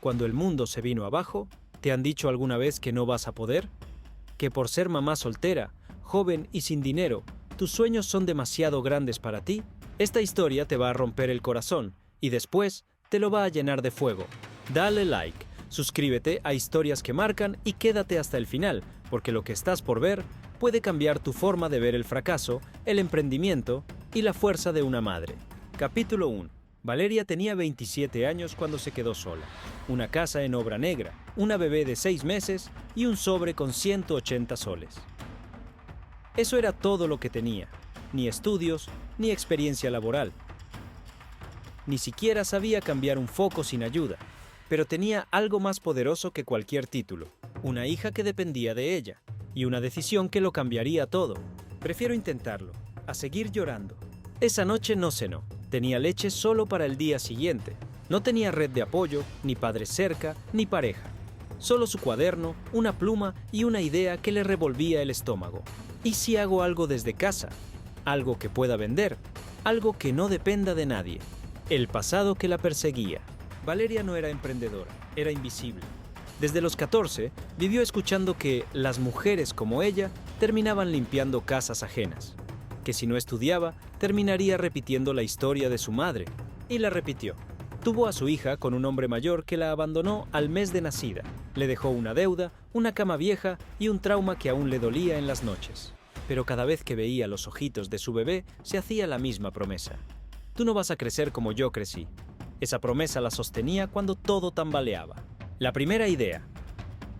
Cuando el mundo se vino abajo, ¿te han dicho alguna vez que no vas a poder? ¿Que por ser mamá soltera, joven y sin dinero, tus sueños son demasiado grandes para ti? Esta historia te va a romper el corazón y después te lo va a llenar de fuego. Dale like, suscríbete a Historias que Marcan y quédate hasta el final, porque lo que estás por ver puede cambiar tu forma de ver el fracaso, el emprendimiento y la fuerza de una madre. Capítulo 1. Valeria tenía 27 años cuando se quedó sola. Una casa en obra negra, una bebé de 6 meses y un sobre con 180 soles. Eso era todo lo que tenía. Ni estudios, ni experiencia laboral. Ni siquiera sabía cambiar un foco sin ayuda. Pero tenía algo más poderoso que cualquier título. Una hija que dependía de ella. Y una decisión que lo cambiaría todo. Prefiero intentarlo, a seguir llorando. Esa noche no cenó. Tenía leche solo para el día siguiente. No tenía red de apoyo, ni padres cerca, ni pareja. Solo su cuaderno, una pluma y una idea que le revolvía el estómago. ¿Y si hago algo desde casa? Algo que pueda vender. Algo que no dependa de nadie. El pasado que la perseguía. Valeria no era emprendedora, era invisible. Desde los 14, vivió escuchando que las mujeres como ella terminaban limpiando casas ajenas. Que si no estudiaba, terminaría repitiendo la historia de su madre. Y la repitió. Tuvo a su hija con un hombre mayor que la abandonó al mes de nacida. Le dejó una deuda, una cama vieja y un trauma que aún le dolía en las noches. Pero cada vez que veía los ojitos de su bebé, se hacía la misma promesa. Tú no vas a crecer como yo crecí. Esa promesa la sostenía cuando todo tambaleaba. La primera idea.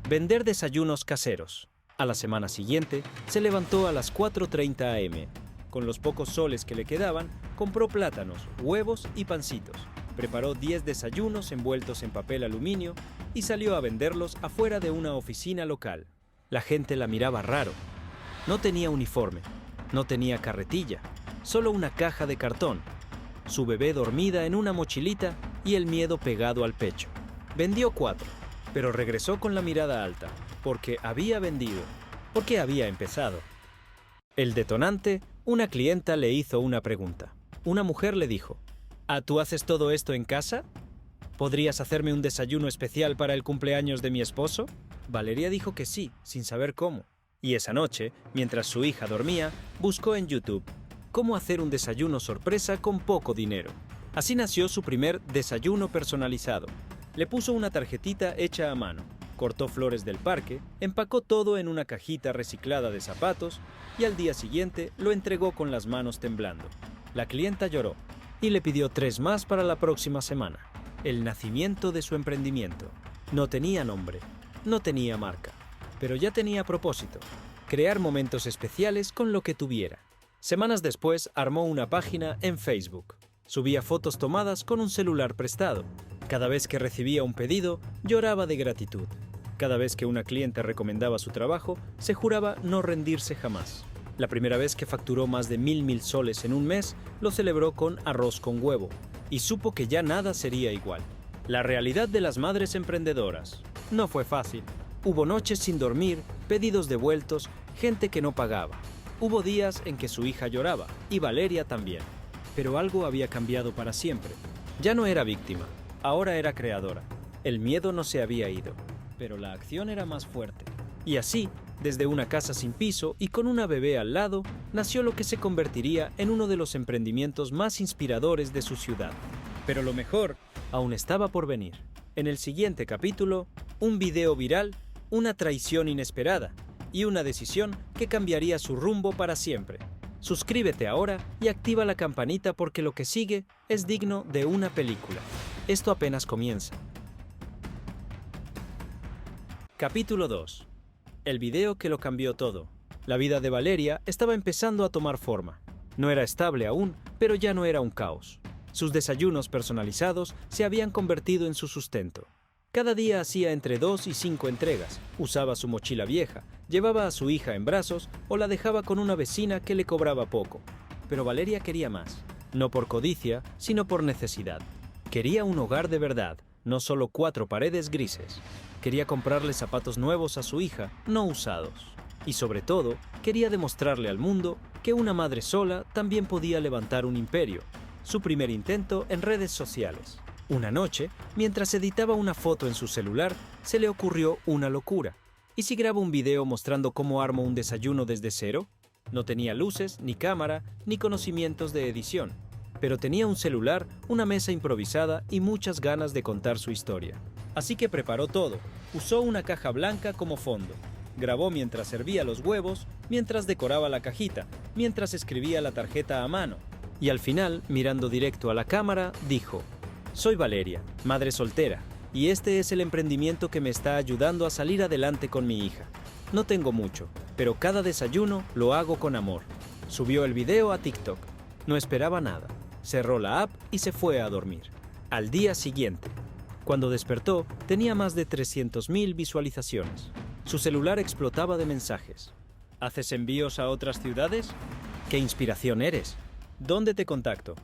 Vender desayunos caseros. A la semana siguiente, se levantó a las 4:30 am. Con los pocos soles que le quedaban, compró plátanos, huevos y pancitos. Preparó 10 desayunos envueltos en papel aluminio y salió a venderlos afuera de una oficina local. La gente la miraba raro. No tenía uniforme, no tenía carretilla, solo una caja de cartón, su bebé dormida en una mochilita y el miedo pegado al pecho. Vendió 4, pero regresó con la mirada alta, porque había vendido, porque había empezado. El detonante, una clienta le hizo una pregunta. Una mujer le dijo: ¿Ah, tú haces todo esto en casa? ¿Podrías hacerme un desayuno especial para el cumpleaños de mi esposo? Valeria dijo que sí, sin saber cómo. Y esa noche, mientras su hija dormía, buscó en YouTube cómo hacer un desayuno sorpresa con poco dinero. Así nació su primer desayuno personalizado. Le puso una tarjetita hecha a mano, cortó flores del parque, empacó todo en una cajita reciclada de zapatos y al día siguiente lo entregó con las manos temblando. La clienta lloró y le pidió 3 más para la próxima semana. El nacimiento de su emprendimiento. No tenía nombre, no tenía marca, pero ya tenía propósito: crear momentos especiales con lo que tuviera. Semanas después armó una página en Facebook. Subía fotos tomadas con un celular prestado. Cada vez que recibía un pedido, lloraba de gratitud. Cada vez que una cliente recomendaba su trabajo, se juraba no rendirse jamás. La primera vez que facturó más de 1.000 soles en un mes, lo celebró con arroz con huevo. Y supo que ya nada sería igual. La realidad de las madres emprendedoras. No fue fácil. Hubo noches sin dormir, pedidos devueltos, gente que no pagaba. Hubo días en que su hija lloraba, y Valeria también. Pero algo había cambiado para siempre. Ya no era víctima, ahora era creadora. El miedo no se había ido, pero la acción era más fuerte. Y así, desde una casa sin piso y con una bebé al lado, nació lo que se convertiría en uno de los emprendimientos más inspiradores de su ciudad. Pero lo mejor aún estaba por venir. En el siguiente capítulo, un video viral, una traición inesperada y una decisión que cambiaría su rumbo para siempre. Suscríbete ahora y activa la campanita porque lo que sigue es digno de una película. Esto apenas comienza. Capítulo 2. El video que lo cambió todo. La vida de Valeria estaba empezando a tomar forma. No era estable aún, pero ya no era un caos. Sus desayunos personalizados se habían convertido en su sustento. Cada día hacía entre 2 y 5 entregas, usaba su mochila vieja, llevaba a su hija en brazos o la dejaba con una vecina que le cobraba poco. Pero Valeria quería más, no por codicia, sino por necesidad. Quería un hogar de verdad, no solo 4 paredes grises. Quería comprarle zapatos nuevos a su hija, no usados. Y sobre todo, quería demostrarle al mundo que una madre sola también podía levantar un imperio. Su primer intento en redes sociales. Una noche, mientras editaba una foto en su celular, se le ocurrió una locura. ¿Y si grabo un video mostrando cómo armo un desayuno desde cero? No tenía luces, ni cámara, ni conocimientos de edición, pero tenía un celular, una mesa improvisada y muchas ganas de contar su historia. Así que preparó todo. Usó una caja blanca como fondo. Grabó mientras servía los huevos, mientras decoraba la cajita, mientras escribía la tarjeta a mano. Y al final, mirando directo a la cámara, dijo: «Soy Valeria, madre soltera, y este es el emprendimiento que me está ayudando a salir adelante con mi hija. No tengo mucho, pero cada desayuno lo hago con amor». Subió el video a TikTok. No esperaba nada. Cerró la app y se fue a dormir. Al día siguiente, cuando despertó, tenía más de 300.000 visualizaciones. Su celular explotaba de mensajes. ¿Haces envíos a otras ciudades? ¿Qué inspiración eres? ¿Dónde te contacto?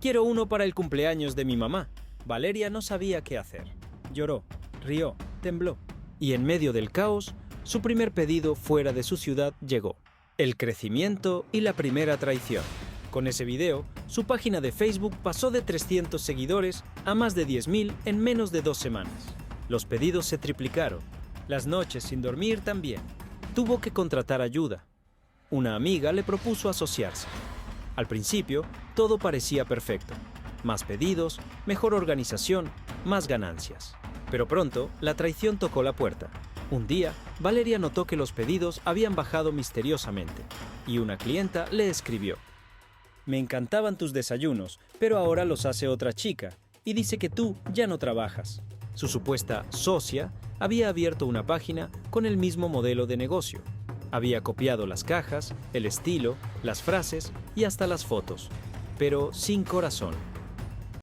Quiero uno para el cumpleaños de mi mamá. Valeria no sabía qué hacer. Lloró, rió, tembló. Y en medio del caos, su primer pedido fuera de su ciudad llegó. El crecimiento y la primera traición. Con ese video, su página de Facebook pasó de 300 seguidores a más de 10.000 en menos de 2 semanas. Los pedidos se triplicaron. Las noches sin dormir también. Tuvo que contratar ayuda. Una amiga le propuso asociarse. Al principio, todo parecía perfecto. Más pedidos, mejor organización, más ganancias. Pero pronto, la traición tocó la puerta. Un día, Valeria notó que los pedidos habían bajado misteriosamente, y una clienta le escribió: «Me encantaban tus desayunos, pero ahora los hace otra chica, y dice que tú ya no trabajas». Su supuesta socia había abierto una página con el mismo modelo de negocio. Había copiado las cajas, el estilo, las frases y hasta las fotos, pero sin corazón.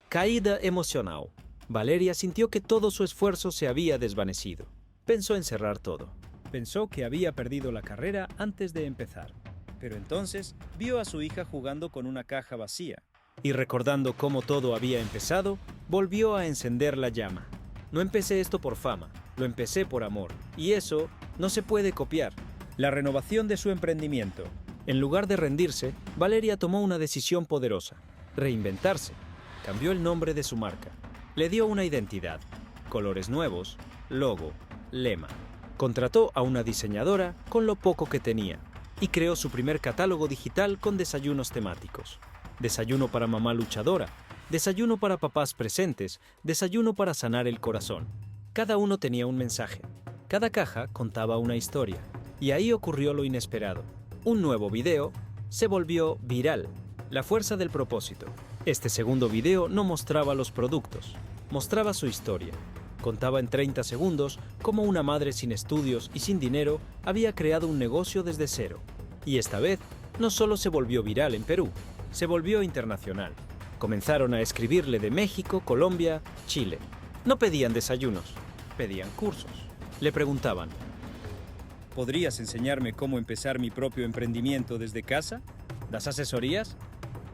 Caída emocional. Valeria sintió que todo su esfuerzo se había desvanecido. Pensó en cerrar todo. Pensó que había perdido la carrera antes de empezar. Pero entonces vio a su hija jugando con una caja vacía. Y recordando cómo todo había empezado, volvió a encender la llama. No empecé esto por fama, lo empecé por amor. Y eso no se puede copiar. La renovación de su emprendimiento. En lugar de rendirse, Valeria tomó una decisión poderosa: reinventarse. Cambió el nombre de su marca. Le dio una identidad, colores nuevos, logo, lema. Contrató a una diseñadora con lo poco que tenía y creó su primer catálogo digital con desayunos temáticos. Desayuno para mamá luchadora, desayuno para papás presentes, desayuno para sanar el corazón. Cada uno tenía un mensaje. Cada caja contaba una historia. Y ahí ocurrió lo inesperado. Un nuevo video se volvió viral. La fuerza del propósito. Este segundo video no mostraba los productos, mostraba su historia. Contaba en 30 segundos cómo una madre sin estudios y sin dinero había creado un negocio desde cero. Y esta vez no solo se volvió viral en Perú, se volvió internacional. Comenzaron a escribirle de México, Colombia, Chile. No pedían desayunos, pedían cursos. Le preguntaban: ¿podrías enseñarme cómo empezar mi propio emprendimiento desde casa? ¿Das asesorías?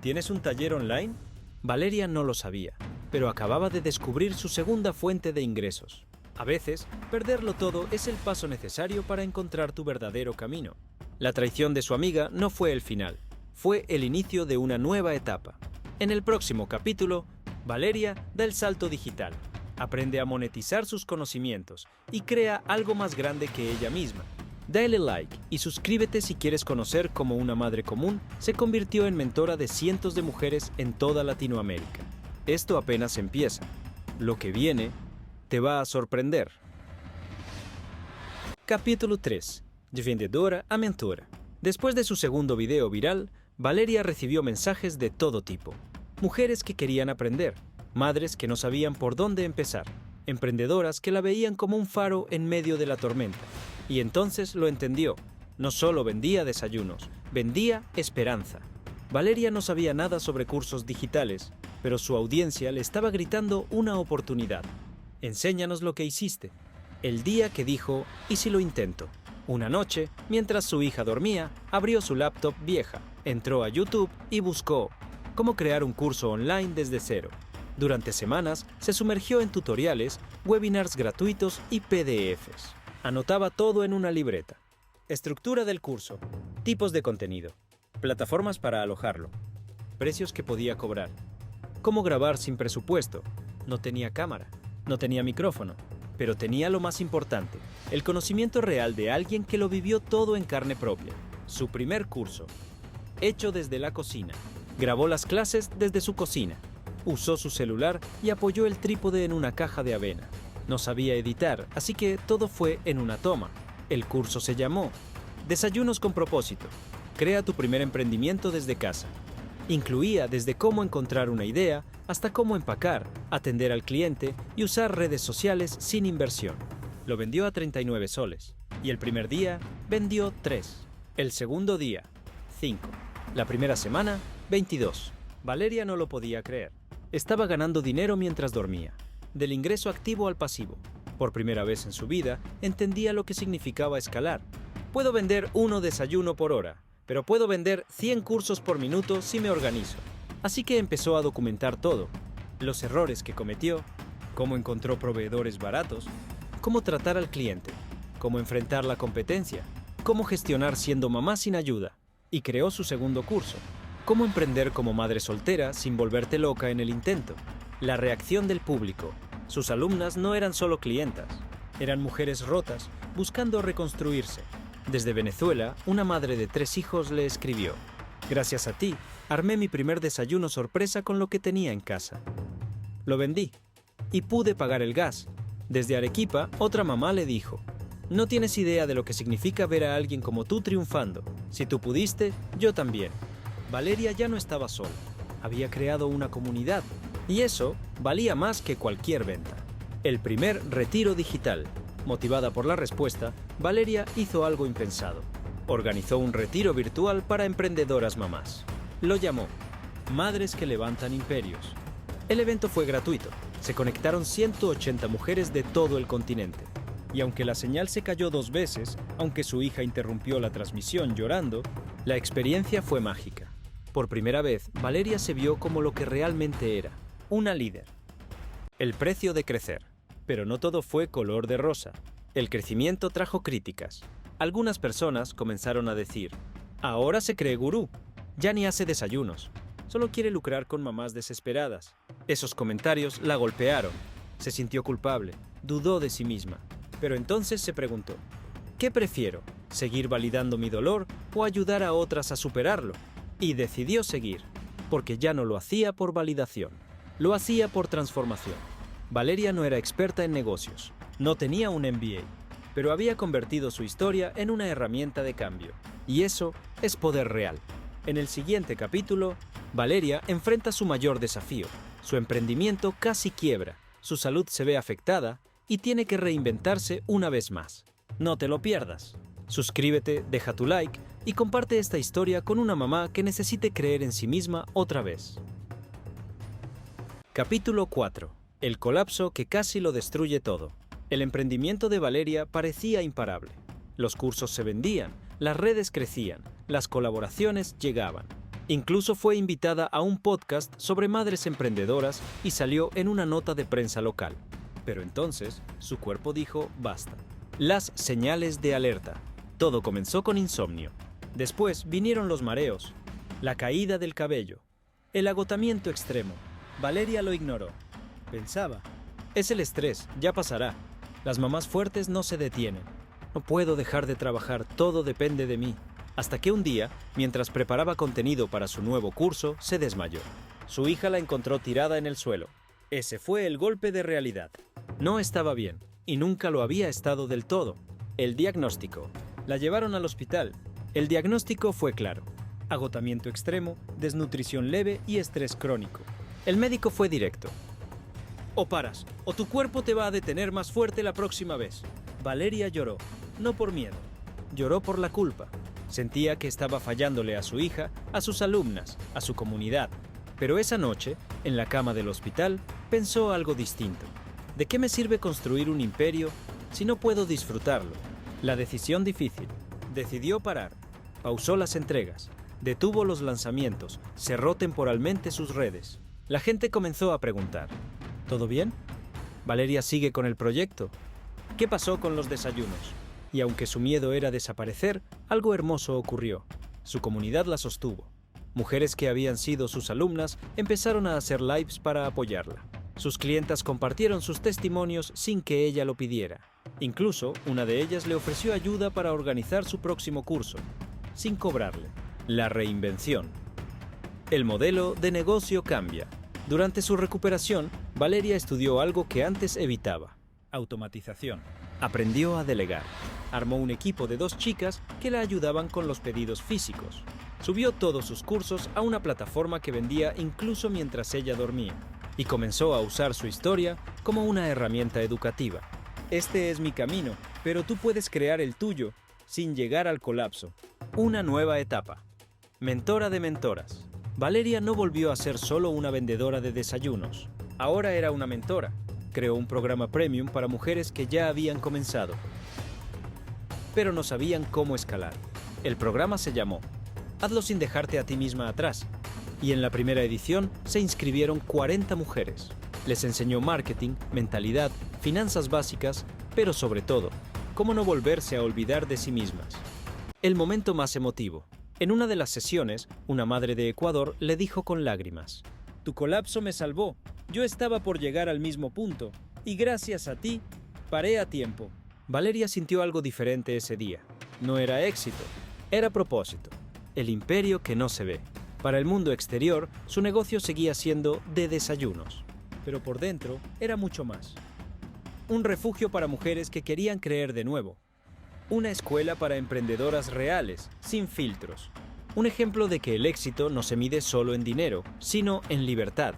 ¿Tienes un taller online? Valeria no lo sabía, pero acababa de descubrir su segunda fuente de ingresos. A veces, perderlo todo es el paso necesario para encontrar tu verdadero camino. La traición de su amiga no fue el final, fue el inicio de una nueva etapa. En el próximo capítulo, Valeria da el salto digital, aprende a monetizar sus conocimientos y crea algo más grande que ella misma. Dale like y suscríbete si quieres conocer cómo una madre común se convirtió en mentora de cientos de mujeres en toda Latinoamérica. Esto apenas empieza. Lo que viene te va a sorprender. Capítulo 3. De vendedora a mentora. Después de su segundo video viral, Valeria recibió mensajes de todo tipo. Mujeres que querían aprender, madres que no sabían por dónde empezar, emprendedoras que la veían como un faro en medio de la tormenta. Y entonces lo entendió. No solo vendía desayunos, vendía esperanza. Valeria no sabía nada sobre cursos digitales, pero su audiencia le estaba gritando una oportunidad. Enséñanos lo que hiciste. El día que dijo: ¿y si lo intento? Una noche, mientras su hija dormía, abrió su laptop vieja, entró a YouTube y buscó cómo crear un curso online desde cero. Durante semanas se sumergió en tutoriales, webinars gratuitos y PDFs. Anotaba todo en una libreta. Estructura del curso, tipos de contenido, plataformas para alojarlo, precios que podía cobrar, cómo grabar sin presupuesto, no tenía cámara, no tenía micrófono, pero tenía lo más importante, el conocimiento real de alguien que lo vivió todo en carne propia. Su primer curso, hecho desde la cocina. Grabó las clases desde su cocina. Usó su celular y apoyó el trípode en una caja de avena. No sabía editar, así que todo fue en una toma. El curso se llamó Desayunos con propósito. Crea tu primer emprendimiento desde casa. Incluía desde cómo encontrar una idea hasta cómo empacar, atender al cliente y usar redes sociales sin inversión. Lo vendió a 39 soles. Y el primer día vendió 3. El segundo día, 5. La primera semana, 22. Valeria no lo podía creer. Estaba ganando dinero mientras dormía. Del ingreso activo al pasivo. Por primera vez en su vida, entendía lo que significaba escalar. Puedo vender 1 desayuno por hora, pero puedo vender 100 cursos por minuto si me organizo. Así que empezó a documentar todo. Los errores que cometió, cómo encontró proveedores baratos, cómo tratar al cliente, cómo enfrentar la competencia, cómo gestionar siendo mamá sin ayuda. Y creó su segundo curso, cómo emprender como madre soltera sin volverte loca en el intento. La reacción del público. Sus alumnas no eran solo clientas, eran mujeres rotas buscando reconstruirse. Desde Venezuela, una madre de 3 hijos le escribió: «Gracias a ti, armé mi primer desayuno sorpresa con lo que tenía en casa. Lo vendí y pude pagar el gas». Desde Arequipa, otra mamá le dijo: «No tienes idea de lo que significa ver a alguien como tú triunfando. Si tú pudiste, yo también». Valeria ya no estaba sola. Había creado una comunidad. Y eso valía más que cualquier venta. El primer retiro digital. Motivada por la respuesta, Valeria hizo algo impensado. Organizó un retiro virtual para emprendedoras mamás. Lo llamó Madres que levantan imperios. El evento fue gratuito. Se conectaron 180 mujeres de todo el continente. Y aunque la señal se cayó 2 veces, aunque su hija interrumpió la transmisión llorando, la experiencia fue mágica. Por primera vez, Valeria se vio como lo que realmente era, una líder. El precio de crecer. Pero no todo fue color de rosa. El crecimiento trajo críticas. Algunas personas comenzaron a decir: «Ahora se cree gurú, ya ni hace desayunos, solo quiere lucrar con mamás desesperadas». Esos comentarios la golpearon. Se sintió culpable, dudó de sí misma. Pero entonces se preguntó: ¿qué prefiero? ¿Seguir validando mi dolor o ayudar a otras a superarlo? Y decidió seguir, porque ya no lo hacía por validación, lo hacía por transformación. Valeria no era experta en negocios, no tenía un MBA, pero había convertido su historia en una herramienta de cambio. Y eso es poder real. En el siguiente capítulo, Valeria enfrenta su mayor desafío. Su emprendimiento casi quiebra, su salud se ve afectada y tiene que reinventarse una vez más. No te lo pierdas. Suscríbete, deja tu like y comparte esta historia con una mamá que necesite creer en sí misma otra vez. Capítulo 4. El colapso que casi lo destruye todo. El emprendimiento de Valeria parecía imparable. Los cursos se vendían, las redes crecían, las colaboraciones llegaban. Incluso fue invitada a un podcast sobre madres emprendedoras y salió en una nota de prensa local. Pero entonces, su cuerpo dijo basta. Las señales de alerta. Todo comenzó con insomnio. Después vinieron los mareos, la caída del cabello, el agotamiento extremo. Valeria lo ignoró. Pensaba: es el estrés, ya pasará. Las mamás fuertes no se detienen. No puedo dejar de trabajar, todo depende de mí. Hasta que un día, mientras preparaba contenido para su nuevo curso, se desmayó. Su hija la encontró tirada en el suelo. Ese fue el golpe de realidad. No estaba bien, y nunca lo había estado del todo. El diagnóstico. La llevaron al hospital. El diagnóstico fue claro: agotamiento extremo, desnutrición leve y estrés crónico. El médico fue directo: o paras, o tu cuerpo te va a detener más fuerte la próxima vez. Valeria lloró, no por miedo. Lloró por la culpa. Sentía que estaba fallándole a su hija, a sus alumnas, a su comunidad. Pero esa noche, en la cama del hospital, pensó algo distinto. ¿De qué me sirve construir un imperio si no puedo disfrutarlo? La decisión difícil. Decidió parar. Pausó las entregas. Detuvo los lanzamientos. Cerró temporalmente sus redes. La gente comenzó a preguntar: ¿todo bien? ¿Valeria sigue con el proyecto? ¿Qué pasó con los desayunos? Y aunque su miedo era desaparecer, algo hermoso ocurrió. Su comunidad la sostuvo. Mujeres que habían sido sus alumnas empezaron a hacer lives para apoyarla. Sus clientas compartieron sus testimonios sin que ella lo pidiera. Incluso, una de ellas le ofreció ayuda para organizar su próximo curso, sin cobrarle. La reinvención. El modelo de negocio cambia. Durante su recuperación, Valeria estudió algo que antes evitaba: automatización. Aprendió a delegar. Armó un equipo de 2 chicas que la ayudaban con los pedidos físicos. Subió todos sus cursos a una plataforma que vendía incluso mientras ella dormía. Y comenzó a usar su historia como una herramienta educativa. Este es mi camino, pero tú puedes crear el tuyo sin llegar al colapso. Una nueva etapa. Mentora de mentoras. Valeria no volvió a ser solo una vendedora de desayunos. Ahora era una mentora. Creó un programa premium para mujeres que ya habían comenzado, pero no sabían cómo escalar. El programa se llamó Hazlo sin dejarte a ti misma atrás. Y en la primera edición se inscribieron 40 mujeres. Les enseñó marketing, mentalidad, finanzas básicas, pero sobre todo, cómo no volverse a olvidar de sí mismas. El momento más emotivo. En una de las sesiones, una madre de Ecuador le dijo con lágrimas: «Tu colapso me salvó. Yo estaba por llegar al mismo punto, y gracias a ti, paré a tiempo». Valeria sintió algo diferente ese día. No era éxito, era propósito. El imperio que no se ve. Para el mundo exterior, su negocio seguía siendo de desayunos, pero por dentro era mucho más. Un refugio para mujeres que querían creer de nuevo. Una escuela para emprendedoras reales, sin filtros. Un ejemplo de que el éxito no se mide solo en dinero, sino en libertad.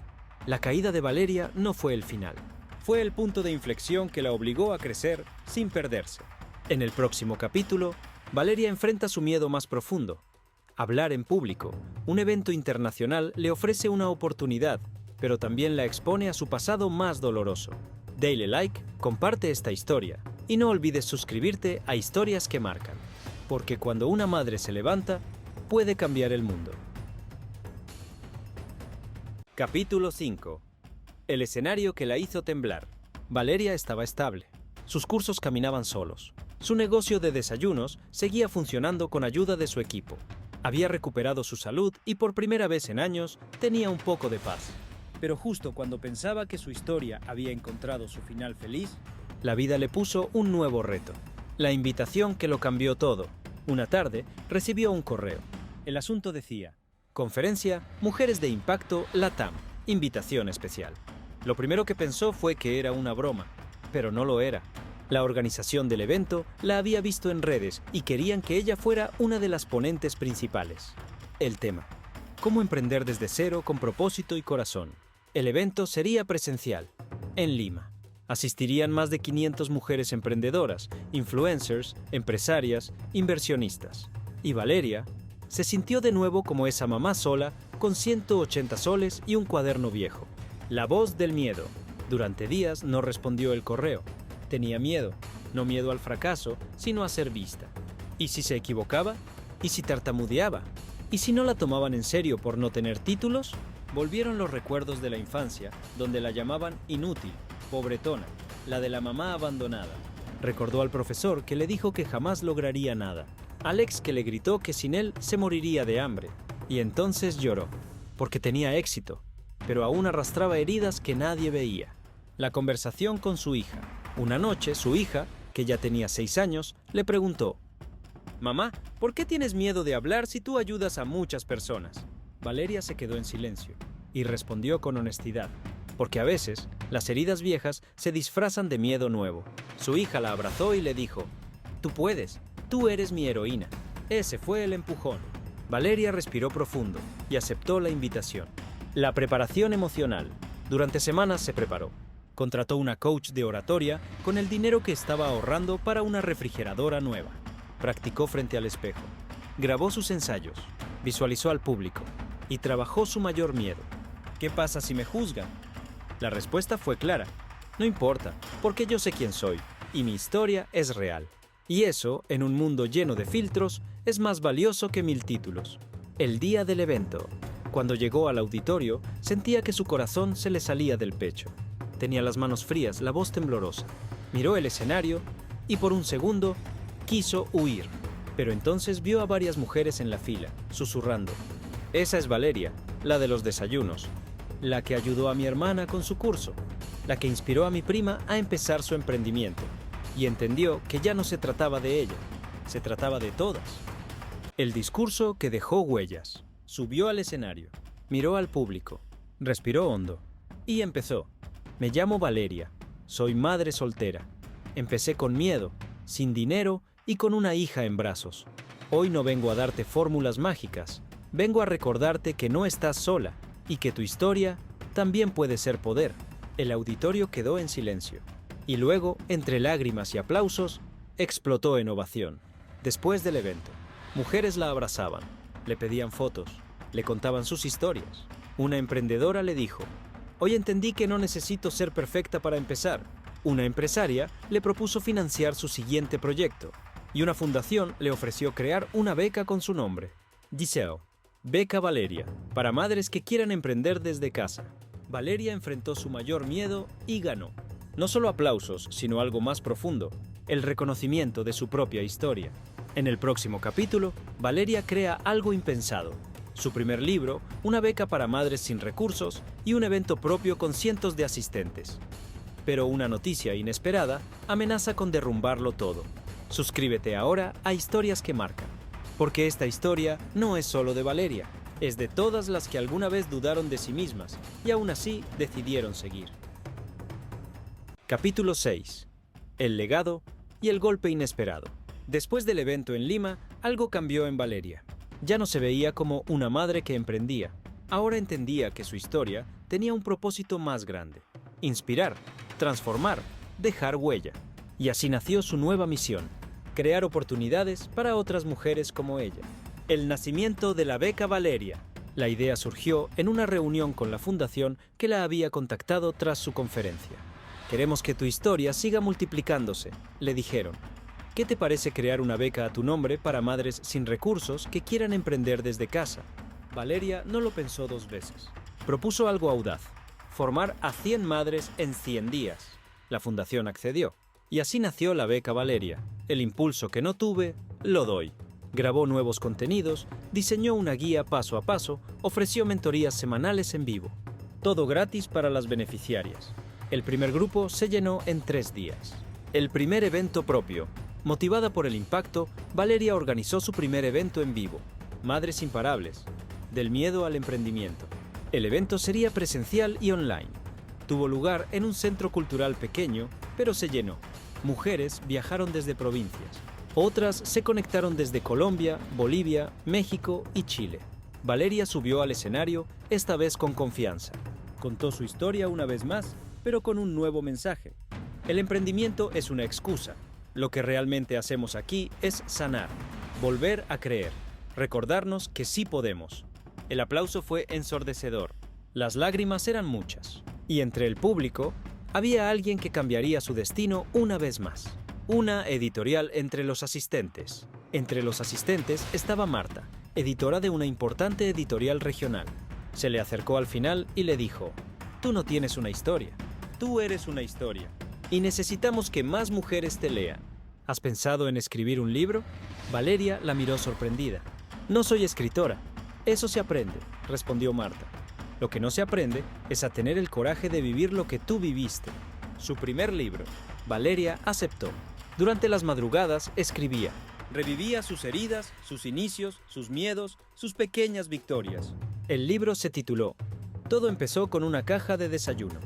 La caída de Valeria no fue el final. Fue el punto de inflexión que la obligó a crecer sin perderse. En el próximo capítulo, Valeria enfrenta su miedo más profundo. Hablar en público. Un evento internacional le ofrece una oportunidad, pero también la expone a su pasado más doloroso. Dale like, comparte esta historia y no olvides suscribirte a Historias que Marcan, porque cuando una madre se levanta, puede cambiar el mundo. Capítulo 5. El escenario que la hizo temblar. Valeria estaba estable. Sus cursos caminaban solos. Su negocio de desayunos seguía funcionando con ayuda de su equipo. Había recuperado su salud y por primera vez en años tenía un poco de paz. Pero justo cuando pensaba que su historia había encontrado su final feliz, la vida le puso un nuevo reto. La invitación que lo cambió todo. Una tarde recibió un correo. El asunto decía: Conferencia Mujeres de Impacto LATAM. Invitación especial. Lo primero que pensó fue que era una broma, pero no lo era. La organización del evento la había visto en redes y querían que ella fuera una de las ponentes principales. El tema: cómo emprender desde cero con propósito y corazón. El evento sería presencial, en Lima. Asistirían más de 500 mujeres emprendedoras, influencers, empresarias, inversionistas. Y Valeria se sintió de nuevo como esa mamá sola, con 180 soles y un cuaderno viejo. La voz del miedo. Durante días no respondió el correo. Tenía miedo, no miedo al fracaso, sino a ser vista. ¿Y si se equivocaba? ¿Y si tartamudeaba? ¿Y si no la tomaban en serio por no tener títulos? Volvieron los recuerdos de la infancia, donde la llamaban inútil, pobretona, la de la mamá abandonada. Recordó al profesor que le dijo que jamás lograría nada. Alex que le gritó que sin él se moriría de hambre. Y entonces lloró, porque tenía éxito, pero aún arrastraba heridas que nadie veía. La conversación con su hija. Una noche, su hija, que ya tenía 6 años, le preguntó: «Mamá, ¿por qué tienes miedo de hablar si tú ayudas a muchas personas?». Valeria se quedó en silencio y respondió con honestidad, porque a veces las heridas viejas se disfrazan de miedo nuevo. Su hija la abrazó y le dijo: «Tú puedes, tú eres mi heroína». Ese fue el empujón. Valeria respiró profundo y aceptó la invitación. La preparación emocional. Durante semanas se preparó. Contrató una coach de oratoria con el dinero que estaba ahorrando para una refrigeradora nueva. Practicó frente al espejo. Grabó sus ensayos. Visualizó al público. Y trabajó su mayor miedo. ¿Qué pasa si me juzgan? La respuesta fue clara. No importa, porque yo sé quién soy, y mi historia es real. Y eso, en un mundo lleno de filtros, es más valioso que 1000 títulos. El día del evento. Cuando llegó al auditorio, sentía que su corazón se le salía del pecho. Tenía las manos frías, la voz temblorosa. Miró el escenario y por un segundo quiso huir. Pero entonces vio a varias mujeres en la fila, susurrando: «Esa es Valeria, la de los desayunos, la que ayudó a mi hermana con su curso». la que inspiró a mi prima a empezar su emprendimiento, y entendió que ya no se trataba de ella, se trataba de todas. El discurso que dejó huellas. Subió al escenario, miró al público, respiró hondo y empezó. Me llamo Valeria, soy madre soltera. Empecé con miedo, sin dinero y con una hija en brazos. Hoy no vengo a darte fórmulas mágicas, vengo a recordarte que no estás sola y que tu historia también puede ser poder. El auditorio quedó en silencio y luego, entre lágrimas y aplausos, explotó en ovación. Después del evento, mujeres la abrazaban, le pedían fotos, le contaban sus historias. Una emprendedora le dijo: «Hoy entendí que no necesito ser perfecta para empezar». Una empresaria le propuso financiar su siguiente proyecto y una fundación le ofreció crear una beca con su nombre. Giselle, Beca Valeria, para madres que quieran emprender desde casa. Valeria enfrentó su mayor miedo y ganó. No solo aplausos, sino algo más profundo, el reconocimiento de su propia historia. En el próximo capítulo, Valeria crea algo impensado. Su primer libro, una beca para madres sin recursos y un evento propio con cientos de asistentes. Pero una noticia inesperada amenaza con derrumbarlo todo. Suscríbete ahora a Historias que Marcan, porque esta historia no es solo de Valeria, es de todas las que alguna vez dudaron de sí mismas y aún así decidieron seguir. Capítulo 6. El legado y el golpe inesperado. Después del evento en Lima, algo cambió en Valeria. Ya no se veía como una madre que emprendía. Ahora entendía que su historia tenía un propósito más grande: inspirar, transformar, dejar huella. Y así nació su nueva misión: crear oportunidades para otras mujeres como ella. El nacimiento de la Beca Valeria. La idea surgió en una reunión con la fundación que la había contactado tras su conferencia. «Queremos que tu historia siga multiplicándose», le dijeron. «¿Qué te parece crear una beca a tu nombre para madres sin recursos que quieran emprender desde casa?» Valeria no lo pensó dos veces. Propuso algo audaz: formar a 100 madres en 100 días. La fundación accedió. Y así nació la Beca Valeria. El impulso que no tuve, lo doy. Grabó nuevos contenidos, diseñó una guía paso a paso, ofreció mentorías semanales en vivo. Todo gratis para las beneficiarias. El primer grupo se llenó en 3 días. El primer evento propio. Motivada por el impacto, Valeria organizó su primer evento en vivo. Madres Imparables. Del miedo al emprendimiento. El evento sería presencial y online. Tuvo lugar en un centro cultural pequeño, pero se llenó. Mujeres viajaron desde provincias. Otras se conectaron desde Colombia, Bolivia, México y Chile. Valeria subió al escenario, esta vez con confianza. Contó su historia una vez más, pero con un nuevo mensaje. El emprendimiento es una excusa. Lo que realmente hacemos aquí es sanar, volver a creer, recordarnos que sí podemos. El aplauso fue ensordecedor. Las lágrimas eran muchas. Y entre el público, había alguien que cambiaría su destino una vez más. Una editorial entre los asistentes. Entre los asistentes estaba Marta, editora de una importante editorial regional. Se le acercó al final y le dijo: «Tú no tienes una historia. Tú eres una historia. Y necesitamos que más mujeres te lean. ¿Has pensado en escribir un libro?» Valeria la miró sorprendida. «No soy escritora. Eso se aprende», respondió Marta. «Lo que no se aprende es a tener el coraje de vivir lo que tú viviste». Su primer libro. Valeria aceptó. Durante las madrugadas escribía. Revivía sus heridas, sus inicios, sus miedos, sus pequeñas victorias. El libro se tituló «Todo empezó con una caja de desayuno».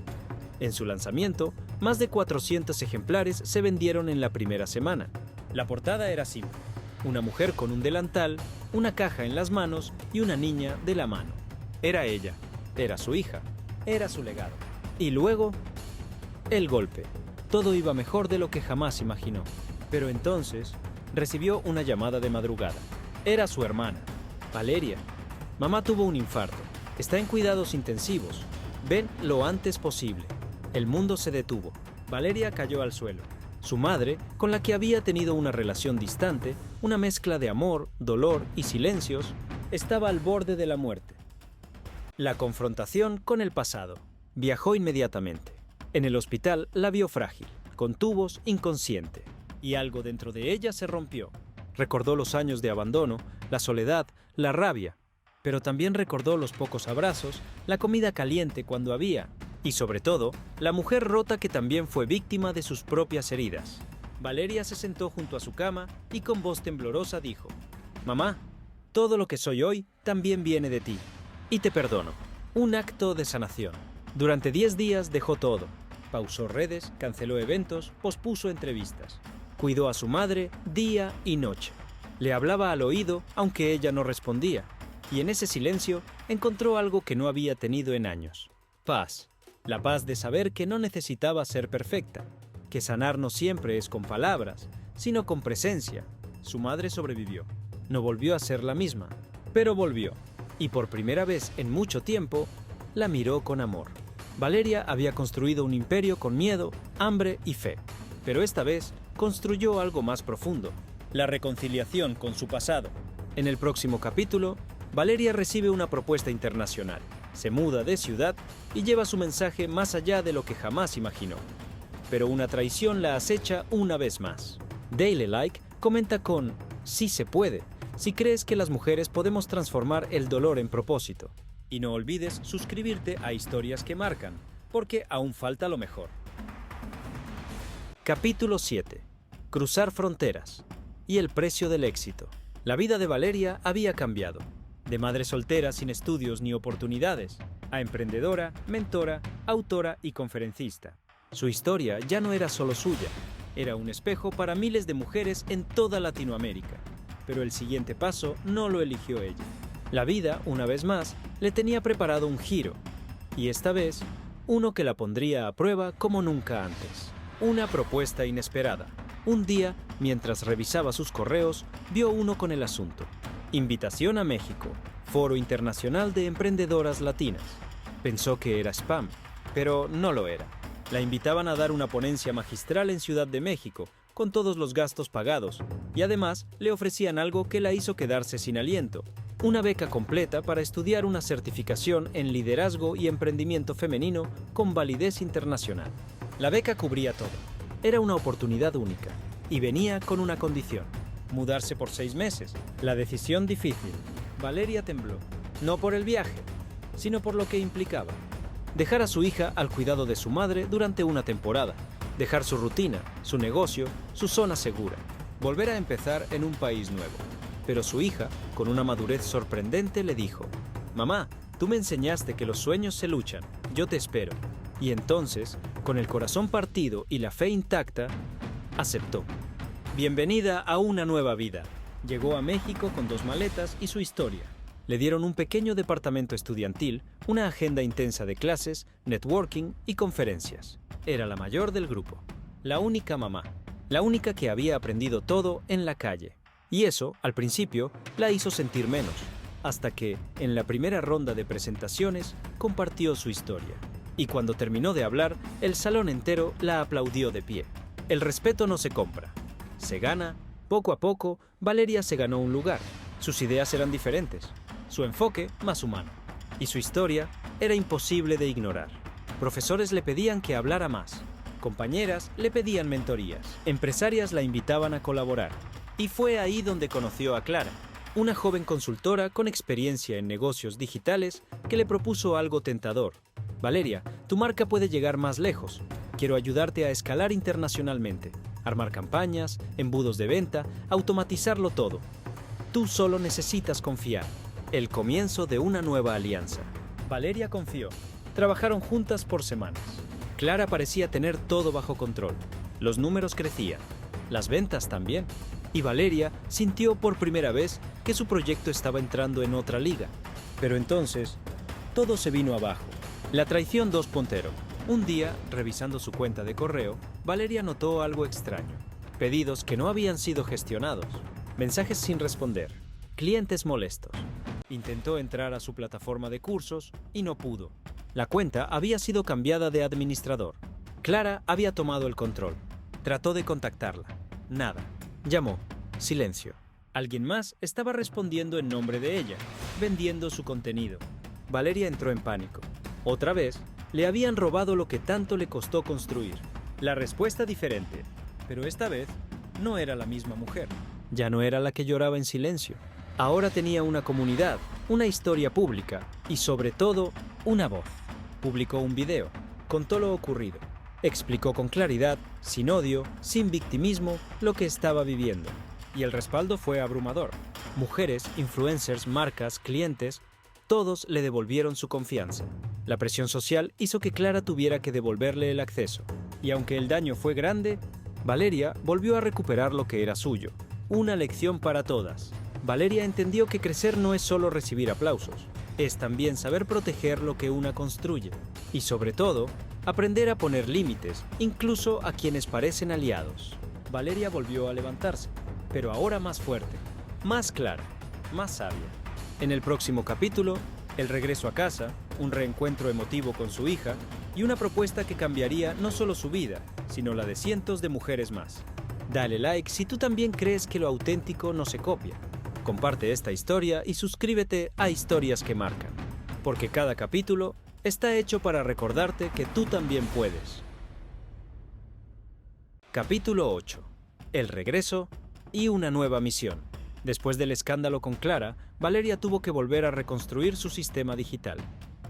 En su lanzamiento, más de 400 ejemplares se vendieron en la primera semana. La portada era simple: una mujer con un delantal, una caja en las manos y una niña de la mano. Era ella, era su hija, era su legado. Y luego, el golpe. Todo iba mejor de lo que jamás imaginó. Pero entonces, recibió una llamada de madrugada. Era su hermana, Valeria. «Mamá tuvo un infarto. Está en cuidados intensivos. Ven lo antes posible». El mundo se detuvo. Valeria cayó al suelo. Su madre, con la que había tenido una relación distante, una mezcla de amor, dolor y silencios, estaba al borde de la muerte. La confrontación con el pasado. Viajó inmediatamente. En el hospital la vio frágil, con tubos, inconsciente. Y algo dentro de ella se rompió. Recordó los años de abandono, la soledad, la rabia. Pero también recordó los pocos abrazos, la comida caliente cuando había, Y sobre todo, la mujer rota que también fue víctima de sus propias heridas. Valeria se sentó junto a su cama y con voz temblorosa dijo: «Mamá, todo lo que soy hoy también viene de ti. Y te perdono». Un acto de sanación. Durante 10 días dejó todo. Pausó redes, canceló eventos, pospuso entrevistas. Cuidó a su madre día y noche. Le hablaba al oído, aunque ella no respondía. Y en ese silencio encontró algo que no había tenido en años. Paz. La paz de saber que no necesitaba ser perfecta. Que sanar no siempre es con palabras, sino con presencia. Su madre sobrevivió. No volvió a ser la misma, pero volvió. Y por primera vez en mucho tiempo, la miró con amor. Valeria había construido un imperio con miedo, hambre y fe. Pero esta vez construyó algo más profundo: la reconciliación con su pasado. En el próximo capítulo, Valeria recibe una propuesta internacional, se muda de ciudad y lleva su mensaje más allá de lo que jamás imaginó. Pero una traición la acecha una vez más. Daily Like comenta con: «Sí se puede, si crees que las mujeres podemos transformar el dolor en propósito». Y no olvides suscribirte a Historias que Marcan, porque aún falta lo mejor. Capítulo 7. Cruzar fronteras. Y el precio del éxito. La vida de Valeria había cambiado. De madre soltera sin estudios ni oportunidades, a emprendedora, mentora, autora y conferencista. Su historia ya no era solo suya, era un espejo para miles de mujeres en toda Latinoamérica. Pero el siguiente paso no lo eligió ella. La vida, una vez más, le tenía preparado un giro. Y esta vez, uno que la pondría a prueba como nunca antes. Una propuesta inesperada. Un día, mientras revisaba sus correos, vio uno con el asunto: invitación a México, Foro Internacional de Emprendedoras Latinas. Pensó que era spam, pero no lo era. La invitaban a dar una ponencia magistral en Ciudad de México, con todos los gastos pagados, y además le ofrecían algo que la hizo quedarse sin aliento: una beca completa para estudiar una certificación en liderazgo y emprendimiento femenino con validez internacional. La beca cubría todo. Era una oportunidad única, y venía con una condición: mudarse por 6 meses. La decisión difícil. Valeria tembló, no por el viaje, sino por lo que implicaba. Dejar a su hija al cuidado de su madre durante una temporada. Dejar su rutina, su negocio, su zona segura. Volver a empezar en un país nuevo. Pero su hija, con una madurez sorprendente, le dijo: «Mamá, tú me enseñaste que los sueños se luchan, yo te espero». Y entonces, con el corazón partido y la fe intacta, aceptó. Bienvenida a una nueva vida. Llegó a México con 2 maletas y su historia. Le dieron un pequeño departamento estudiantil, una agenda intensa de clases, networking y conferencias. Era la mayor del grupo. La única mamá. La única que había aprendido todo en la calle. Y eso, al principio, la hizo sentir menos. Hasta que, en la primera ronda de presentaciones, compartió su historia. Y cuando terminó de hablar, el salón entero la aplaudió de pie. El respeto no se compra, se gana. Poco a poco, Valeria se ganó un lugar. Sus ideas eran diferentes, su enfoque más humano. Y su historia era imposible de ignorar. Profesores le pedían que hablara más. Compañeras le pedían mentorías. Empresarias la invitaban a colaborar. Y fue ahí donde conoció a Clara, una joven consultora con experiencia en negocios digitales que le propuso algo tentador. «Valeria, tu marca puede llegar más lejos. Quiero ayudarte a escalar internacionalmente, armar campañas, embudos de venta, automatizarlo todo. Tú solo necesitas confiar». El comienzo de una nueva alianza. Valeria confió. Trabajaron juntas por semanas. Clara parecía tener todo bajo control. Los números crecían, las ventas también. Y Valeria sintió por primera vez que su proyecto estaba entrando en otra liga. Pero entonces, todo se vino abajo. La traición 2.0. Un día, revisando su cuenta de correo, Valeria notó algo extraño. Pedidos que no habían sido gestionados. Mensajes sin responder. Clientes molestos. Intentó entrar a su plataforma de cursos y no pudo. La cuenta había sido cambiada de administrador. Clara había tomado el control. Trató de contactarla. Nada. Llamó. Silencio. Alguien más estaba respondiendo en nombre de ella, vendiendo su contenido. Valeria entró en pánico. Otra vez, le habían robado lo que tanto le costó construir. La respuesta diferente, pero esta vez no era la misma mujer. Ya no era la que lloraba en silencio. Ahora tenía una comunidad, una historia pública y sobre todo, una voz. Publicó un video. Contó lo ocurrido. Explicó con claridad, sin odio, sin victimismo, lo que estaba viviendo. Y el respaldo fue abrumador. Mujeres, influencers, marcas, clientes, todos le devolvieron su confianza. La presión social hizo que Clara tuviera que devolverle el acceso. Y aunque el daño fue grande, Valeria volvió a recuperar lo que era suyo. Una lección para todas. Valeria entendió que crecer no es solo recibir aplausos, es también saber proteger lo que una construye. Y sobre todo, aprender a poner límites, incluso a quienes parecen aliados. Valeria volvió a levantarse, pero ahora más fuerte, más clara, más sabia. En el próximo capítulo, el regreso a casa, un reencuentro emotivo con su hija y una propuesta que cambiaría no solo su vida, sino la de cientos de mujeres más. Dale like si tú también crees que lo auténtico no se copia. Comparte esta historia y suscríbete a Historias que Marcan, porque cada capítulo está hecho para recordarte que tú también puedes. Capítulo 8. El regreso y una nueva misión. Después del escándalo con Clara, Valeria tuvo que volver a reconstruir su sistema digital.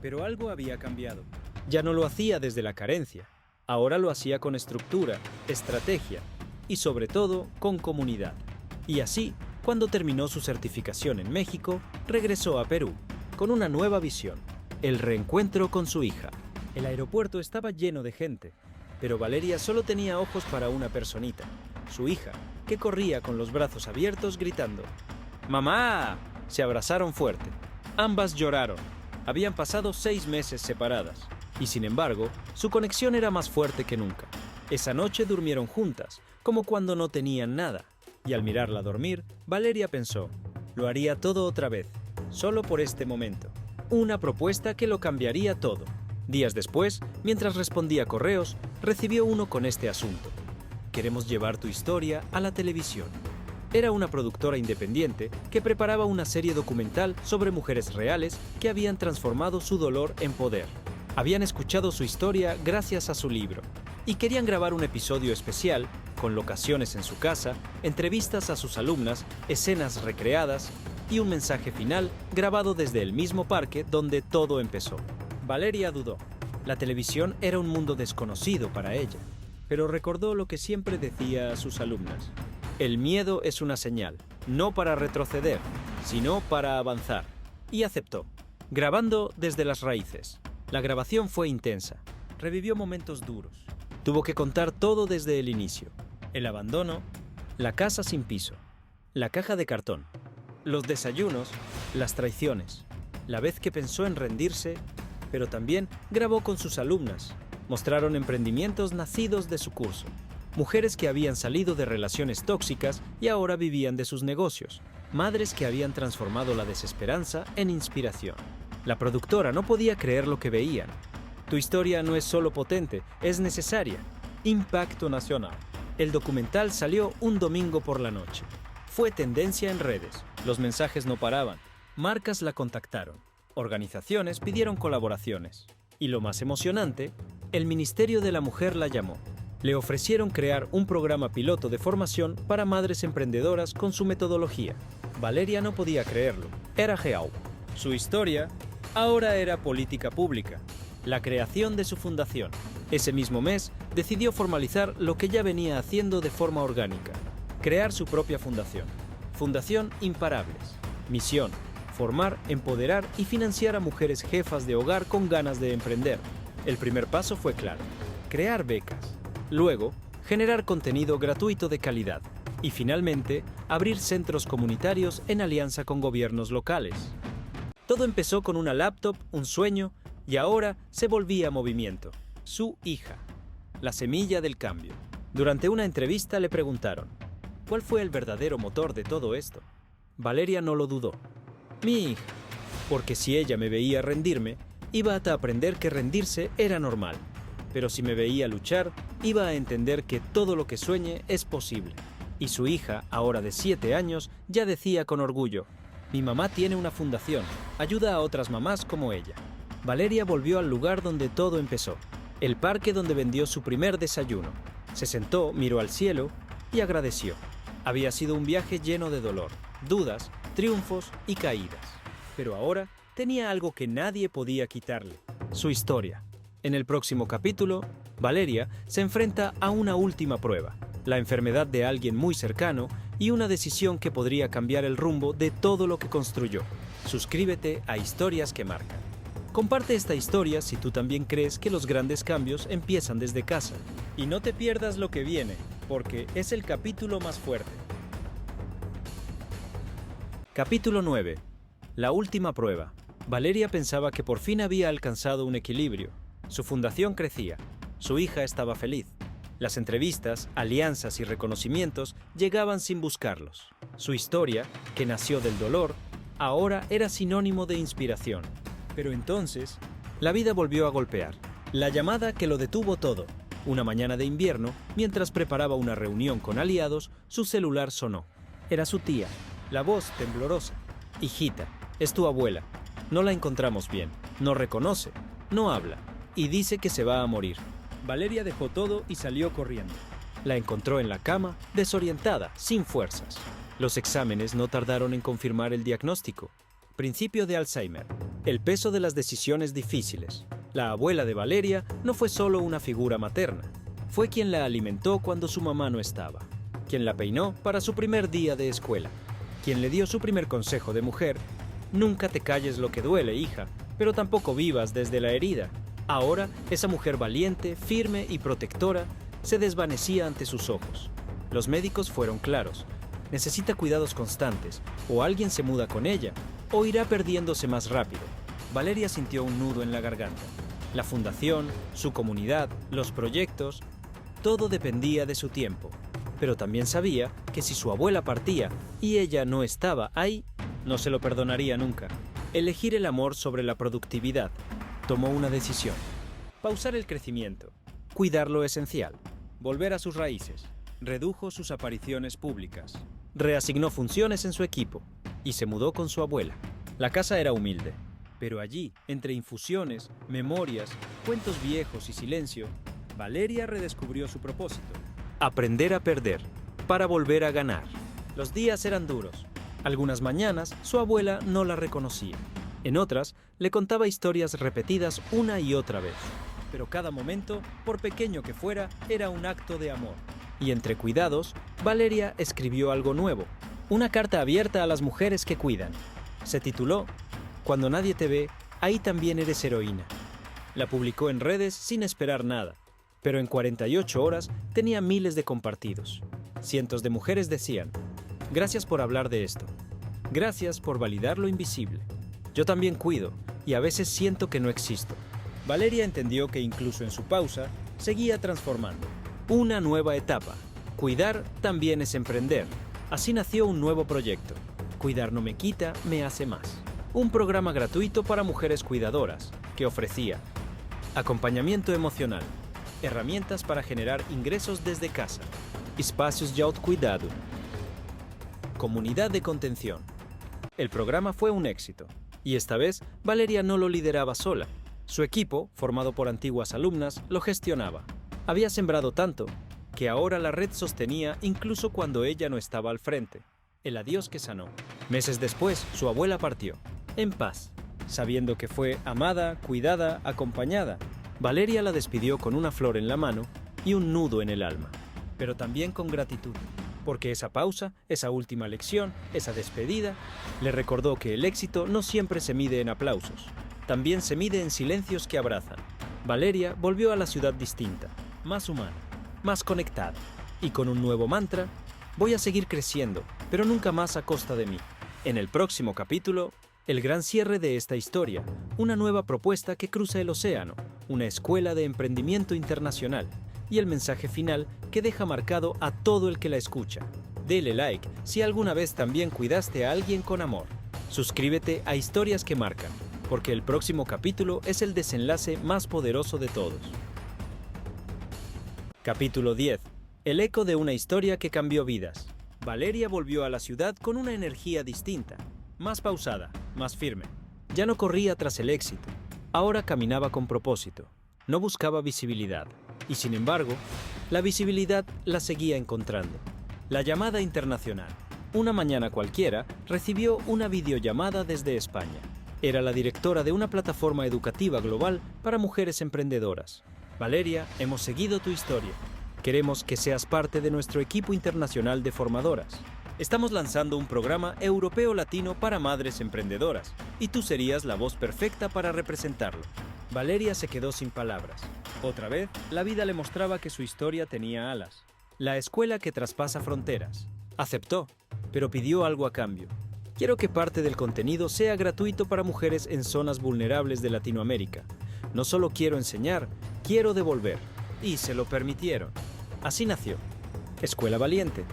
Pero algo había cambiado. Ya no lo hacía desde la carencia. Ahora lo hacía con estructura, estrategia y sobre todo con comunidad. Y así, cuando terminó su certificación en México, regresó a Perú con una nueva visión: el reencuentro con su hija. El aeropuerto estaba lleno de gente, pero Valeria solo tenía ojos para una personita, su hija, que corría con los brazos abiertos gritando ¡Mamá! Se abrazaron fuerte. Ambas lloraron. Habían pasado 6 meses separadas, y sin embargo, su conexión era más fuerte que nunca. Esa noche durmieron juntas, como cuando no tenían nada, y al mirarla dormir, Valeria pensó, lo haría todo otra vez, solo por este momento. Una propuesta que lo cambiaría todo. Días después, mientras respondía correos, recibió uno con este asunto: queremos llevar tu historia a la televisión. Era una productora independiente que preparaba una serie documental sobre mujeres reales que habían transformado su dolor en poder. Habían escuchado su historia gracias a su libro y querían grabar un episodio especial con locaciones en su casa, entrevistas a sus alumnas, escenas recreadas y un mensaje final grabado desde el mismo parque donde todo empezó. Valeria dudó. La televisión era un mundo desconocido para ella, pero recordó lo que siempre decía a sus alumnas: el miedo es una señal, no para retroceder, sino para avanzar. Y aceptó, grabando desde las raíces. La grabación fue intensa, revivió momentos duros. Tuvo que contar todo desde el inicio: el abandono, la casa sin piso, la caja de cartón, los desayunos, las traiciones, la vez que pensó en rendirse, pero también grabó con sus alumnas. Mostraron emprendimientos nacidos de su curso, mujeres que habían salido de relaciones tóxicas y ahora vivían de sus negocios, madres que habían transformado la desesperanza en inspiración. La productora no podía creer lo que veían. Tu historia no es solo potente, es necesaria. Impacto nacional. El documental salió un domingo por la noche. Fue tendencia en redes. Los mensajes no paraban. Marcas la contactaron. Organizaciones pidieron colaboraciones. Y lo más emocionante, el Ministerio de la Mujer la llamó. Le ofrecieron crear un programa piloto de formación para madres emprendedoras con su metodología. Valeria no podía creerlo. Era real. Su historia ahora era política pública. La creación de su fundación. Ese mismo mes, decidió formalizar lo que ya venía haciendo de forma orgánica: crear su propia fundación. Fundación Imparables. Misión: formar, empoderar y financiar a mujeres jefas de hogar con ganas de emprender. El primer paso fue claro: crear becas. Luego, generar contenido gratuito de calidad. Y finalmente, abrir centros comunitarios en alianza con gobiernos locales. Todo empezó con una laptop, un sueño, y ahora se volvía movimiento. Su hija, la semilla del cambio. Durante una entrevista le preguntaron: ¿cuál fue el verdadero motor de todo esto? Valeria no lo dudó: mi hija. Porque si ella me veía rendirme, iba a aprender que rendirse era normal. Pero si me veía luchar, iba a entender que todo lo que sueñe es posible. Y su hija, ahora de 7 años, ya decía con orgullo: mi mamá tiene una fundación, ayuda a otras mamás como ella. Valeria volvió al lugar donde todo empezó, el parque donde vendió su primer desayuno. Se sentó, miró al cielo y agradeció. Había sido un viaje lleno de dolor, dudas, triunfos y caídas. Pero ahora tenía algo que nadie podía quitarle: su historia. En el próximo capítulo, Valeria se enfrenta a una última prueba, la enfermedad de alguien muy cercano y una decisión que podría cambiar el rumbo de todo lo que construyó. Suscríbete a Historias que Marcan. Comparte esta historia si tú también crees que los grandes cambios empiezan desde casa. Y no te pierdas lo que viene, porque es el capítulo más fuerte. Capítulo 9. La última prueba. Valeria pensaba que por fin había alcanzado un equilibrio. Su fundación crecía. Su hija estaba feliz. Las entrevistas, alianzas y reconocimientos llegaban sin buscarlos. Su historia, que nació del dolor, ahora era sinónimo de inspiración. Pero entonces, la vida volvió a golpear. La llamada que lo detuvo todo. Una mañana de invierno, mientras preparaba una reunión con aliados, su celular sonó. Era su tía, la voz temblorosa. «Hijita, es tu abuela. No la encontramos bien. No reconoce, no habla y dice que se va a morir». Valeria dejó todo y salió corriendo. La encontró en la cama, desorientada, sin fuerzas. Los exámenes no tardaron en confirmar el diagnóstico. Principio de Alzheimer. El peso de las decisiones difíciles. La abuela de Valeria no fue solo una figura materna. Fue quien la alimentó cuando su mamá no estaba. Quien la peinó para su primer día de escuela. Quien le dio su primer consejo de mujer. Nunca te calles lo que duele, hija, pero tampoco vivas desde la herida. Ahora, esa mujer valiente, firme y protectora se desvanecía ante sus ojos. Los médicos fueron claros. Necesita cuidados constantes, o alguien se muda con ella, o irá perdiéndose más rápido. Valeria sintió un nudo en la garganta. La fundación, su comunidad, los proyectos, todo dependía de su tiempo. Pero también sabía que si su abuela partía y ella no estaba ahí, no se lo perdonaría nunca. Elegir el amor sobre la productividad. Tomó una decisión. Pausar el crecimiento. Cuidar lo esencial. Volver a sus raíces. Redujo sus apariciones públicas. Reasignó funciones en su equipo. Y se mudó con su abuela. La casa era humilde. Pero allí, entre infusiones, memorias, cuentos viejos y silencio, Valeria redescubrió su propósito. Aprender a perder, para volver a ganar. Los días eran duros. Algunas mañanas su abuela no la reconocía. En otras, le contaba historias repetidas una y otra vez. Pero cada momento, por pequeño que fuera, era un acto de amor. Y entre cuidados, Valeria escribió algo nuevo. Una carta abierta a las mujeres que cuidan. Se tituló «Cuando nadie te ve, ahí también eres heroína». La publicó en redes sin esperar nada. Pero en 48 horas tenía miles de compartidos. Cientos de mujeres decían «Gracias por hablar de esto. Gracias por validar lo invisible. Yo también cuido, y a veces siento que no existo». Valeria entendió que incluso en su pausa, seguía transformando. Una nueva etapa. Cuidar también es emprender. Así nació un nuevo proyecto. Cuidar no me quita, me hace más. Un programa gratuito para mujeres cuidadoras, que ofrecía acompañamiento emocional, herramientas para generar ingresos desde casa, espacios de autocuidado, comunidad de contención. El programa fue un éxito. Y esta vez, Valeria no lo lideraba sola. Su equipo, formado por antiguas alumnas, lo gestionaba. Había sembrado tanto, que ahora la red sostenía incluso cuando ella no estaba al frente. El adiós que sanó. Meses después, su abuela partió, en paz, sabiendo que fue amada, cuidada, acompañada. Valeria la despidió con una flor en la mano y un nudo en el alma, pero también con gratitud. Porque esa pausa, esa última lección, esa despedida, le recordó que el éxito no siempre se mide en aplausos, también se mide en silencios que abrazan. Valeria volvió a la ciudad distinta, más humana, más conectada, y con un nuevo mantra: voy a seguir creciendo, pero nunca más a costa de mí. En el próximo capítulo, el gran cierre de esta historia, una nueva propuesta que cruza el océano, una escuela de emprendimiento internacional, y el mensaje final que deja marcado a todo el que la escucha. Dele like si alguna vez también cuidaste a alguien con amor. Suscríbete a Historias que Marcan, porque el próximo capítulo es el desenlace más poderoso de todos. Capítulo 10. El eco de una historia que cambió vidas. Valeria volvió a la ciudad con una energía distinta, más pausada, más firme. Ya no corría tras el éxito, ahora caminaba con propósito. No buscaba visibilidad. Y sin embargo, la visibilidad la seguía encontrando. La llamada internacional. Una mañana cualquiera, recibió una videollamada desde España. Era la directora de una plataforma educativa global para mujeres emprendedoras. Valeria, hemos seguido tu historia. Queremos que seas parte de nuestro equipo internacional de formadoras. Estamos lanzando un programa europeo latino para madres emprendedoras, y tú serías la voz perfecta para representarlo. Valeria se quedó sin palabras. Otra vez, la vida le mostraba que su historia tenía alas. La escuela que traspasa fronteras. Aceptó, pero pidió algo a cambio. Quiero que parte del contenido sea gratuito para mujeres en zonas vulnerables de Latinoamérica. No solo quiero enseñar, quiero devolver. Y se lo permitieron. Así nació Escuela Valiente,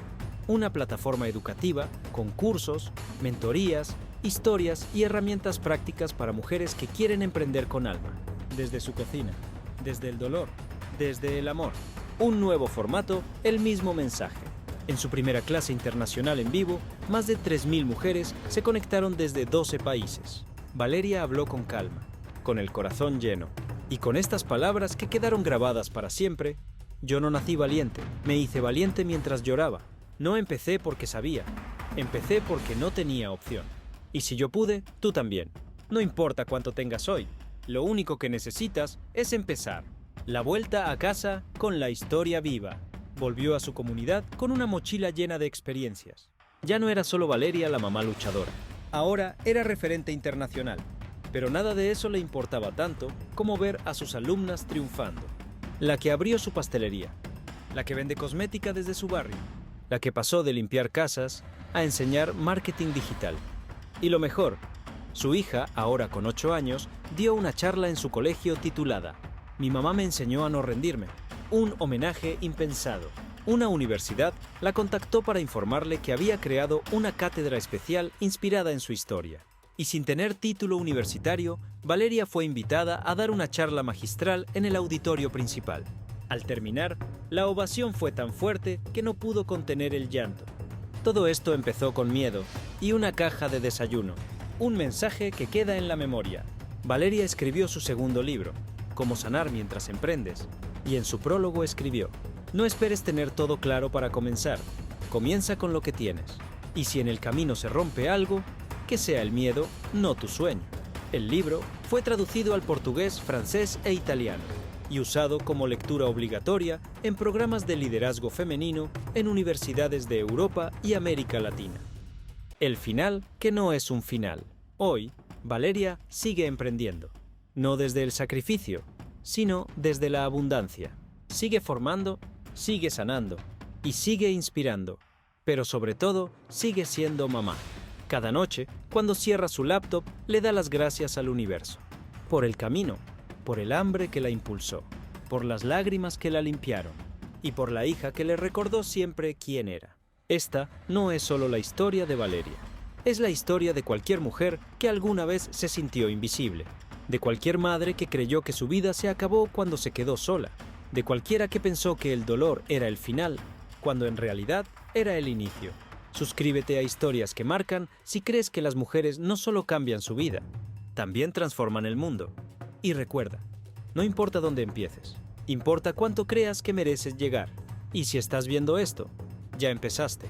una plataforma educativa con cursos, mentorías, historias y herramientas prácticas para mujeres que quieren emprender con alma. Desde su cocina, desde el dolor, desde el amor. Un nuevo formato, el mismo mensaje. En su primera clase internacional en vivo, más de 3.000 mujeres se conectaron desde 12 países. Valeria habló con calma, con el corazón lleno, y con estas palabras que quedaron grabadas para siempre: yo no nací valiente, me hice valiente mientras lloraba. No empecé porque sabía, empecé porque no tenía opción. Y si yo pude, tú también. No importa cuánto tengas hoy, lo único que necesitas es empezar. La vuelta a casa con la historia viva. Volvió a su comunidad con una mochila llena de experiencias. Ya no era solo Valeria la mamá luchadora. Ahora era referente internacional. Pero nada de eso le importaba tanto como ver a sus alumnas triunfando. La que abrió su pastelería. La que vende cosmética desde su barrio. La que pasó de limpiar casas a enseñar marketing digital. Y lo mejor, su hija, ahora con 8 años, dio una charla en su colegio titulada «Mi mamá me enseñó a no rendirme». Un homenaje impensado. Una universidad la contactó para informarle que había creado una cátedra especial inspirada en su historia. Y sin tener título universitario, Valeria fue invitada a dar una charla magistral en el auditorio principal. Al terminar, la ovación fue tan fuerte que no pudo contener el llanto. Todo esto empezó con miedo y una caja de desayuno. Un mensaje que queda en la memoria. Valeria escribió su segundo libro, Cómo sanar mientras emprendes, y en su prólogo escribió: no esperes tener todo claro para comenzar. Comienza con lo que tienes. Y si en el camino se rompe algo, que sea el miedo, no tu sueño. El libro fue traducido al portugués, francés e italiano y usado como lectura obligatoria en programas de liderazgo femenino en universidades de Europa y América Latina. El final que no es un final. Hoy, Valeria sigue emprendiendo. No desde el sacrificio, sino desde la abundancia. Sigue formando, sigue sanando y sigue inspirando. Pero sobre todo, sigue siendo mamá. Cada noche, cuando cierra su laptop, le da las gracias al universo. Por el camino, por el hambre que la impulsó, por las lágrimas que la limpiaron y por la hija que le recordó siempre quién era. Esta no es solo la historia de Valeria. Es la historia de cualquier mujer que alguna vez se sintió invisible. De cualquier madre que creyó que su vida se acabó cuando se quedó sola. De cualquiera que pensó que el dolor era el final, cuando en realidad era el inicio. Suscríbete a Historias que Marcan si crees que las mujeres no solo cambian su vida, también transforman el mundo. Y recuerda, no importa dónde empieces, importa cuánto creas que mereces llegar. Y si estás viendo esto, ya empezaste.